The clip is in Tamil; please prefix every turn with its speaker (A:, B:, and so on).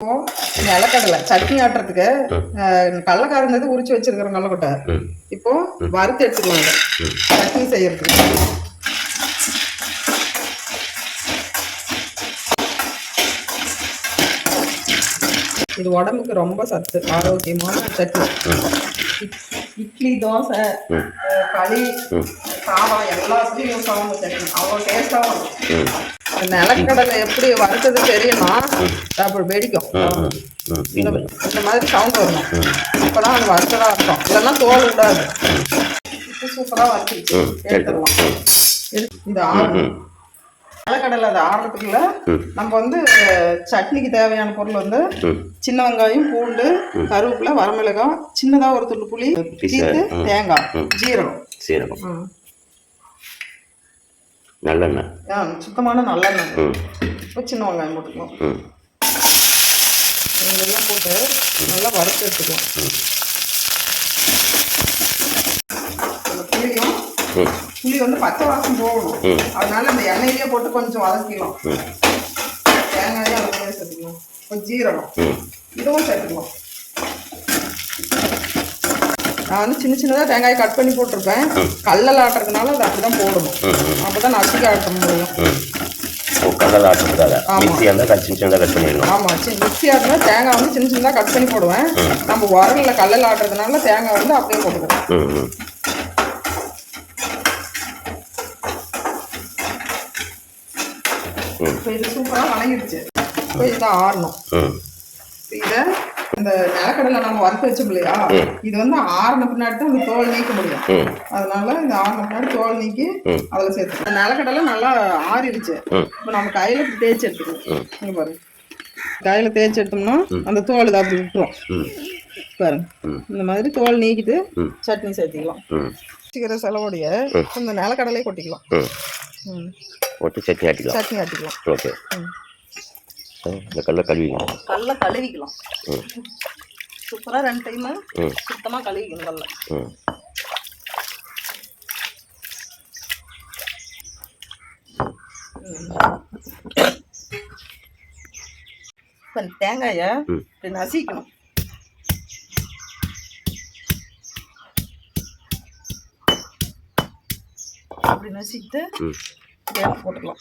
A: இப்போ நிலக்கடலை சட்னி ஆட்டுறதுக்கு கடலக்காய் இருந்தது உரிச்சு வச்சிருக்கிறோம் கடலக்கொட்டை. இப்போ வறுத்து எடுத்துக்கலாங்க சட்னி செய்யறதுக்கு. இது உடம்புக்கு ரொம்ப சத்து, ஆரோக்கியமான சட்னி. இட்லி, தோசை, களி, சாதம் எல்லாத்துலையும் யூஸ் ஆகும் சட்னி. அவ்வளோ டேஸ்டாகவும் இருக்கும். நிலக்கடலை எப்படி வறுத்தது தெரியுமா? அப்படி வெடிக்கும். இந்த மாதிரி சவுண்ட் வரணும். அப்பதான் அது வறுத்ததா இருக்கும். இல்லைன்னா தோல் விடாது. சூப்பரா வறுத்துச்சு எடுத்துடலாம். இந்த நிலக்கடலை அதை ஆடுறதுக்குள்ள நம்ம வந்து சட்னிக்கு தேவையான பொருள் வந்து சின்ன வெங்காயம், பூண்டு, கருவேப்பிலை, வரமிளகாய், சின்னதா ஒரு துண்டு புளி, தீத்து, தேங்காய், ஜீரகம், நல்லெண்ணெய், சுத்தமான நல்லெண்ணெய். இப்போ சின்ன வெங்காயம் போட்டுக்கலாம். இதெல்லாம் போட்டு நல்லா வறுத்து எடுத்துக்கலாம். புளி வந்து பச்சை வாசம் போகணும். அதனால இந்த எண்ணெயிலேயே போட்டு கொஞ்சம் வதக்கிக்கலாம். தேங்காயும் அதுக்குள்ளே சேர்த்துக்கலாம். கொஞ்சம் ஜீரகம் இதுவும் சேர்த்துக்கலாம். நான் வந்து சின்ன சின்னதாக தேங்காயை கட் பண்ணி போட்டிருப்பேன். கல்லில் ஆட்டுறதுனால அது அப்படிதான் போடணும். அப்போதான் நசுக்கி ஆட்ட முடியும். ஆமாம், மிக்ஸியாக இருந்தால் தேங்காய் வந்து சின்ன சின்னதாக கட் பண்ணி போடுவேன். நம்ம உரலில் கல்லில் ஆட்டுறதுனால தேங்காய் வந்து அப்படியே போட்டுக்குவோம். இப்போ இது சூப்பராக வணங்கிடுச்சு. இப்போ இதை ஆறணும். இதை இந்த நிலக்கடலை நம்ம வறுத்து வச்சோம் இல்லையா, இது வந்து ஆறின பின்னாடி தான் இந்த தோல் நீக்க முடியும். அதனால இந்த ஆறின பின்னாடி தோல் நீக்கி அதில் சேர்த்து. இந்த நிலக்கடலை நல்லா ஆறிடுச்சு. இப்போ நம்ம கையில தேய்ச்சி எடுத்துக்கணும். இங்க பாருங்க, கையில தேய்ச்சி எடுத்தோம்னா அந்த தோல் இதை அப்படி விட்டுரும். பாருங்க, இந்த மாதிரி தோல் நீக்கிட்டு சட்னி சேர்த்திக்கலாம். சீக்கிரம் செலவுடைய இந்த நிலக்கடலையை கொட்டிக்கலாம்.
B: சட்னி ஆட்டிக்கலாம். ஓகே, இந்த கல்லை கழுவிக்கலாம்.
A: சூப்பராக 2 டைம் சுத்தமாக கழுவிக்கணும் கல்லை. இப்போ தேங்காயை இப்படி நசிக்கணும். அப்படி நசிக்கிட்டு போட்டுக்கலாம்.